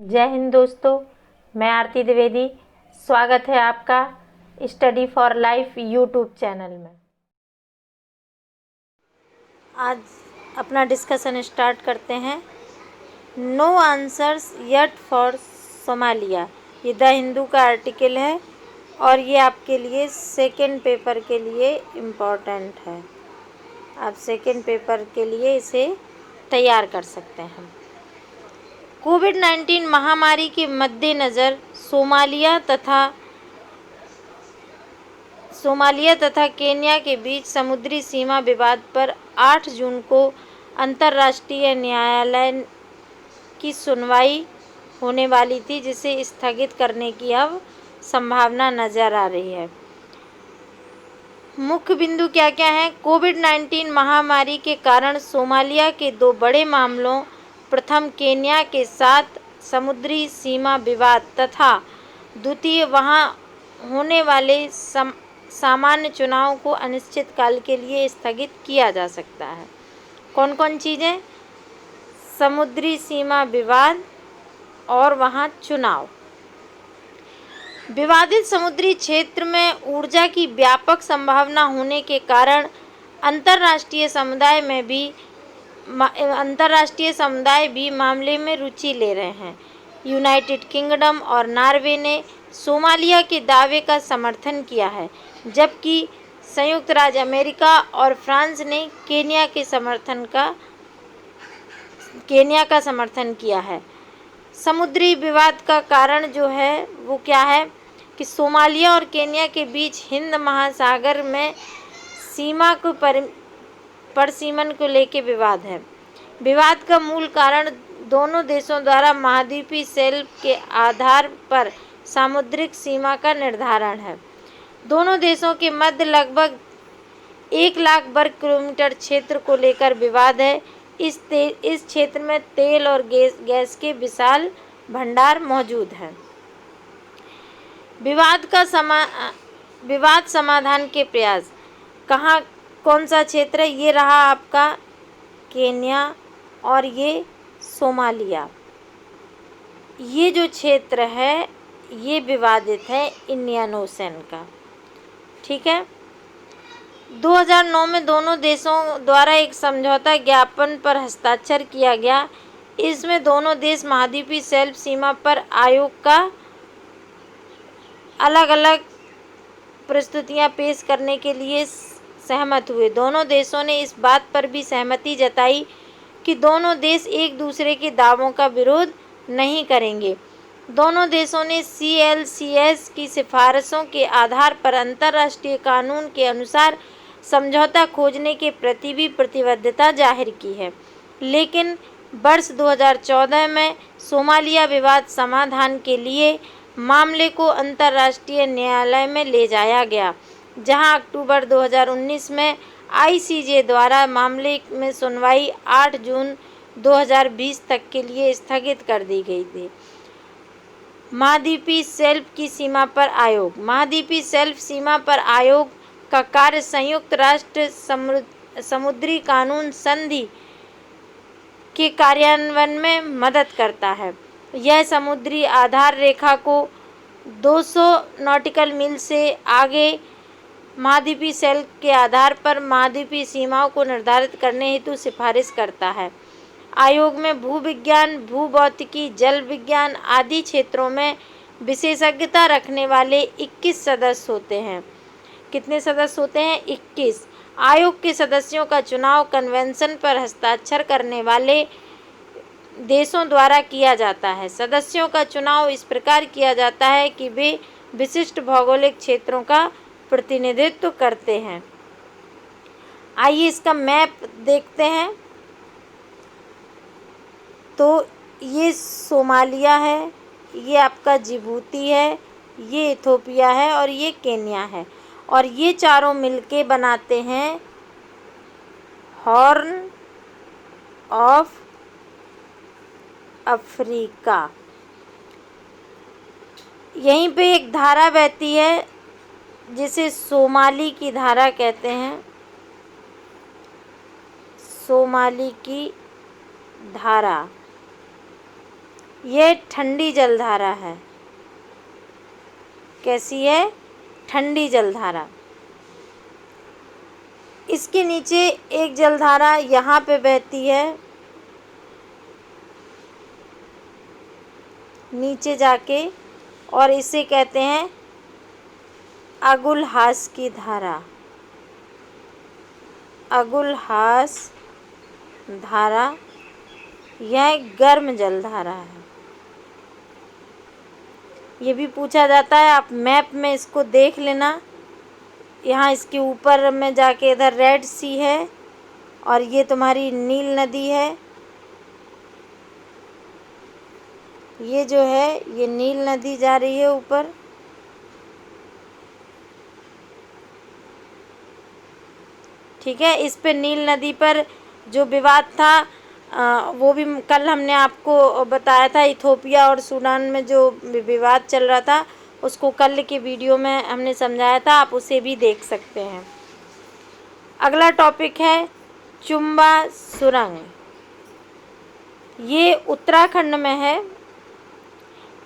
जय हिंद दोस्तों, मैं आरती द्विवेदी। स्वागत है आपका study for life YouTube channel में। आज अपना डिस्कशन स्टार्ट करते हैं। No answers yet for Somalia, ये द हिंदू का आर्टिकल है और ये आपके लिए सेकंड पेपर के लिए इम्पोर्टेंट है। आप सेकंड पेपर के लिए इसे तैयार कर सकते हैं। कोविड-19 महामारी के मद्देनज़र सोमालिया तथा केन्या के बीच समुद्री सीमा विवाद पर 8 जून को अंतर्राष्ट्रीय न्यायालय की सुनवाई होने वाली थी, जिसे स्थगित करने की अब संभावना नज़र आ रही है। मुख्य बिंदु क्या क्या हैं? कोविड-19 महामारी के कारण सोमालिया के दो बड़े मामलों, प्रथम केन्या के साथ समुद्री सीमा विवाद तथा द्वितीय वहां होने वाले सामान्य चुनाव को अनिश्चित काल के लिए स्थगित किया जा सकता है। कौन कौन चीज़ें? समुद्री सीमा विवाद और वहां चुनाव। विवादित समुद्री क्षेत्र में ऊर्जा की व्यापक संभावना होने के कारण अंतर्राष्ट्रीय समुदाय भी मामले में रुचि ले रहे हैं। यूनाइटेड किंगडम और नॉर्वे ने सोमालिया के दावे का समर्थन किया है, जबकि संयुक्त राज्य अमेरिका और फ्रांस ने केन्या का समर्थन किया है। समुद्री विवाद का कारण जो है वो क्या है कि सोमालिया और केन्या के बीच हिंद महासागर में सीमा को परिसीमन को लेकर विवाद है। विवाद का मूल कारण दोनों देशों द्वारा महाद्वीपीय शेल्फ के आधार पर सामुद्रिक सीमा का निर्धारण है। दोनों देशों के मध्य लगभग 1 लाख वर्ग किलोमीटर क्षेत्र को लेकर विवाद है। इस क्षेत्र में तेल और गैस के विशाल भंडार मौजूद हैं। विवाद समाधान के प्रयास। कौन सा क्षेत्र है? ये रहा आपका केन्या और ये सोमालिया। ये जो क्षेत्र है ये विवादित है इंडियन ओशन का। ठीक है। 2009 में दोनों देशों द्वारा एक समझौता ज्ञापन पर हस्ताक्षर किया गया। इसमें दोनों देश महाद्वीपीय शेल्फ सीमा पर आयोग का अलग अलग प्रस्तुतियां पेश करने के लिए सहमत हुए। दोनों देशों ने इस बात पर भी सहमति जताई कि दोनों देश एक दूसरे के दावों का विरोध नहीं करेंगे। दोनों देशों ने CLCS की सिफारिशों के आधार पर अंतर्राष्ट्रीय कानून के अनुसार समझौता खोजने के प्रति भी प्रतिबद्धता जाहिर की है। लेकिन वर्ष 2014 में सोमालिया विवाद समाधान के लिए मामले को अंतर्राष्ट्रीय न्यायालय में ले जाया गया, जहां अक्टूबर 2019 में ICJ द्वारा मामले में सुनवाई 8 जून 2020 तक के लिए स्थगित कर दी गई थी। महाद्वीपीय शेल्फ की सीमा पर आयोग। महाद्वीपीय शेल्फ सीमा पर आयोग का कार्य संयुक्त राष्ट्र समुद्री कानून संधि के कार्यान्वयन में मदद करता है। यह समुद्री आधार रेखा को 200 नॉटिकल मील से आगे महाद्वीपीय शेल्फ के आधार पर महाद्वीपीय सीमाओं को निर्धारित करने हेतु सिफारिश करता है। आयोग में भूविज्ञान, भूभौतिकी, जल विज्ञान आदि क्षेत्रों में विशेषज्ञता रखने वाले 21 सदस्य होते हैं। कितने सदस्य होते हैं? 21। आयोग के सदस्यों का चुनाव कन्वेंशन पर हस्ताक्षर करने वाले देशों द्वारा किया जाता है। सदस्यों का चुनाव इस प्रकार किया जाता है कि वे विशिष्ट भौगोलिक क्षेत्रों का प्रतिनिधित्व करते हैं। आइए इसका मैप देखते हैं। तो ये सोमालिया है, ये आपका जिबूती है, ये इथोपिया है और ये केन्या है, और ये चारों मिलके बनाते हैं हॉर्न ऑफ अफ्रीका। यहीं पे एक धारा बहती है जिसे सोमाली की धारा कहते हैं। सोमाली की धारा ये ठंडी जलधारा है। कैसी है? ठंडी जलधारा। इसके नीचे एक जलधारा यहाँ पे बहती है, नीचे जाके, और इसे कहते हैं अगुलहास की धारा। अगुलहास धारा, यह गर्म जलधारा है। ये भी पूछा जाता है, आप मैप में इसको देख लेना। यहाँ इसके ऊपर में जाके इधर रेड सी है और ये तुम्हारी नील नदी है। ये जो है ये नील नदी जा रही है ऊपर। ठीक है, इस पे नील नदी पर जो विवाद था वो भी कल हमने आपको बताया था। इथोपिया और सूडान में जो विवाद चल रहा था उसको कल के वीडियो में हमने समझाया था, आप उसे भी देख सकते हैं। अगला टॉपिक है चुम्बा सुरंग। ये उत्तराखंड में है।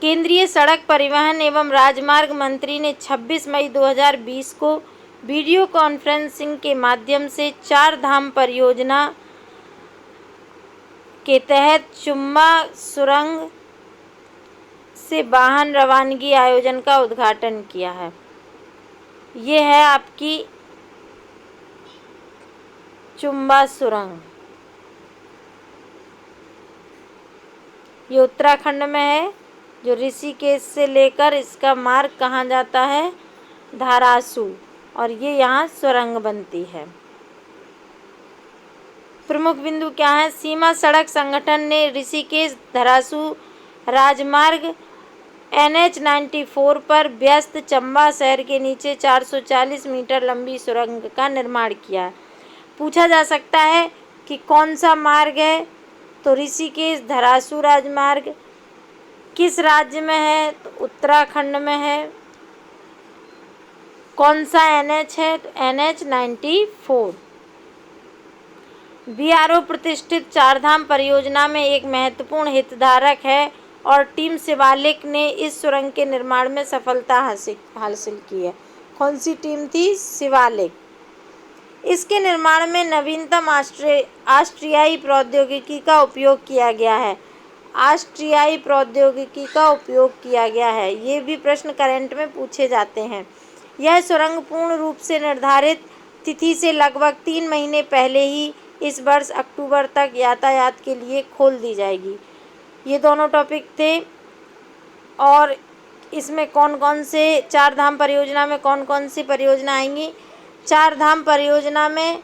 केंद्रीय सड़क परिवहन एवं राजमार्ग मंत्री ने 26 मई 2020 को वीडियो कॉन्फ्रेंसिंग के माध्यम से चार धाम परियोजना के तहत चुम्बा सुरंग से वाहन रवानगी आयोजन का उद्घाटन किया है। ये है आपकी चुम्बा सुरंग। ये उत्तराखंड में है, जो ऋषिकेश से लेकर इसका मार्ग कहाँ जाता है? धारासू, और ये यहाँ सुरंग बनती है। प्रमुख बिंदु क्या है? सीमा सड़क संगठन ने ऋषिकेश धरासू राजमार्ग NH 94 पर व्यस्त चंबा शहर के नीचे 440 मीटर लंबी सुरंग का निर्माण किया। पूछा जा सकता है कि कौन सा मार्ग है, तो ऋषिकेश धरासू राजमार्ग। किस राज्य में है? तो उत्तराखंड में है। कौन सा NH है? तो NH 94। BRO प्रतिष्ठित चारधाम परियोजना में एक महत्वपूर्ण हितधारक है और टीम शिवालिक ने इस सुरंग के निर्माण में सफलता हासिल की है। कौन सी टीम थी? शिवालिक। इसके निर्माण में नवीनतम ऑस्ट्रियाई प्रौद्योगिकी का उपयोग किया गया है। ऑस्ट्रियाई प्रौद्योगिकी का उपयोग किया गया है। ये भी प्रश्न करंट में पूछे जाते हैं। यह सुरंग पूर्ण रूप से निर्धारित तिथि से लगभग 3 महीने पहले ही इस वर्ष अक्टूबर तक यातायात के लिए खोल दी जाएगी। ये दोनों टॉपिक थे। और इसमें कौन कौन से चार धाम परियोजना में कौन कौन सी परियोजना आएंगी? चार धाम परियोजना में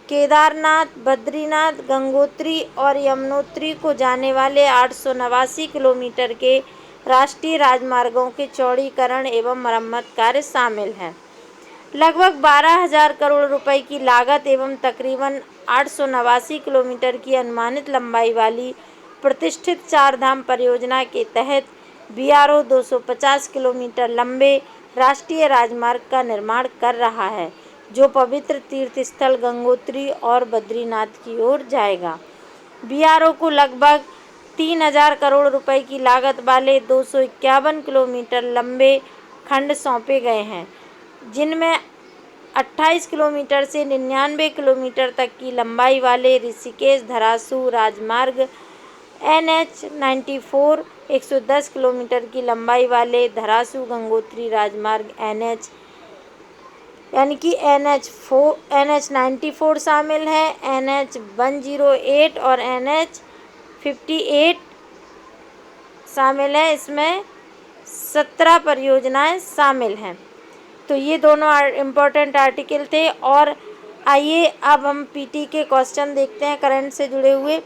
केदारनाथ, बद्रीनाथ, गंगोत्री और यमुनोत्री को जाने वाले 889 किलोमीटर के राष्ट्रीय राजमार्गों के चौड़ीकरण एवं मरम्मत कार्य शामिल है। लगभग 12,000 करोड़ रुपए की लागत एवं तकरीबन 889 किलोमीटर की अनुमानित लंबाई वाली प्रतिष्ठित चार धाम परियोजना के तहत BRO 250 किलोमीटर लंबे राष्ट्रीय राजमार्ग का निर्माण कर रहा है, जो पवित्र तीर्थस्थल गंगोत्री और बद्रीनाथ की ओर जाएगा। BRO को लगभग 3,000 करोड़ रुपए की लागत वाले 251 किलोमीटर लंबे खंड सौंपे गए हैं, जिनमें 28 किलोमीटर से 99 किलोमीटर तक की लंबाई वाले ऋषिकेश धरासू राजमार्ग NH 94, 110 किलोमीटर की लंबाई वाले धरासू गंगोत्री राजमार्ग NH यानी कि NH 94 शामिल है, NH 108 और NH 58 शामिल है। इसमें 17 परियोजनाएं शामिल हैं। तो ये दोनों इम्पोर्टेंट आर्टिकल थे। और आइए अब हम PT के क्वेश्चन देखते हैं करंट से जुड़े हुए।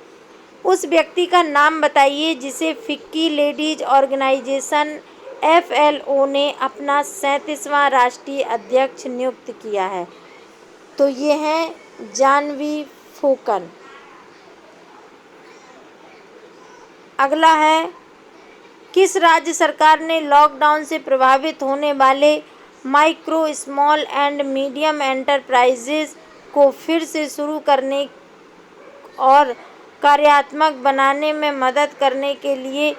उस व्यक्ति का नाम बताइए जिसे फिक्की लेडीज ऑर्गेनाइजेशन FLO ने अपना 37वां राष्ट्रीय अध्यक्ष नियुक्त किया है। तो ये हैं जानवी फोकन। अगला है, किस राज्य सरकार ने लॉकडाउन से प्रभावित होने वाले micro, small and medium enterprises को फिर से शुरू करने और कार्यात्मक बनाने में मदद करने के लिए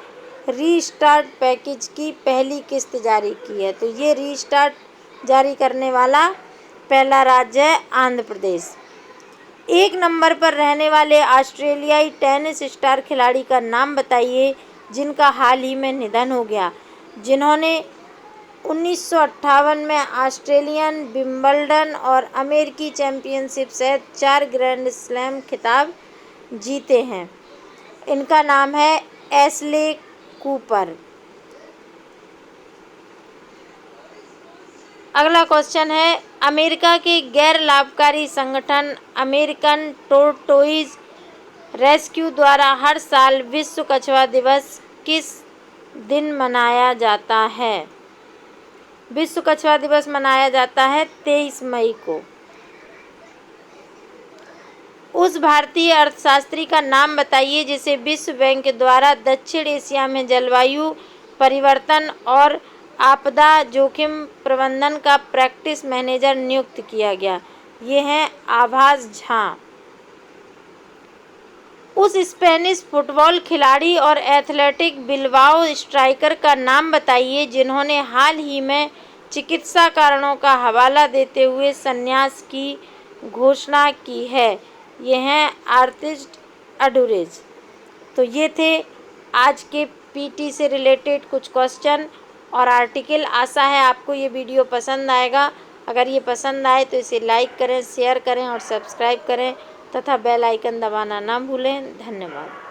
रीस्टार्ट पैकेज की पहली किस्त जारी की है। तो ये रीस्टार्ट जारी करने वाला पहला राज्य है आंध्र प्रदेश। 1 नंबर पर रहने वाले ऑस्ट्रेलियाई टेनिस स्टार खिलाड़ी का नाम बताइए जिनका हाल ही में निधन हो गया, जिन्होंने 1958 में ऑस्ट्रेलियन विंबलडन और अमेरिकी चैंपियनशिप सहित 4 ग्रैंड स्लैम खिताब जीते हैं। इनका नाम है एशले कूपर। अगला क्वेश्चन है, अमेरिका के गैर लाभकारी संगठन अमेरिकन टोरटोइज रेस्क्यू द्वारा हर साल विश्व कछुआ दिवस किस दिन मनाया जाता है? विश्व कछुआ दिवस मनाया जाता है 23 मई को। उस भारतीय अर्थशास्त्री का नाम बताइए जिसे विश्व बैंक द्वारा दक्षिण एशिया में जलवायु परिवर्तन और आपदा जोखिम प्रबंधन का प्रैक्टिस मैनेजर नियुक्त किया गया। ये हैं आभास झा। उस स्पेनिश फुटबॉल खिलाड़ी और एथलेटिक बिलबाओ स्ट्राइकर का नाम बताइए जिन्होंने हाल ही में चिकित्सा कारणों का हवाला देते हुए संन्यास की घोषणा की है। ये हैं आर्टिस्ट अडूरेज। तो ये थे आज के पीटी से रिलेटेड कुछ क्वेश्चन और आर्टिकल। आशा है आपको ये वीडियो पसंद आएगा। अगर ये पसंद आए तो इसे लाइक करें, शेयर करें और सब्सक्राइब करें तथा बेल आइकन दबाना ना भूलें। धन्यवाद।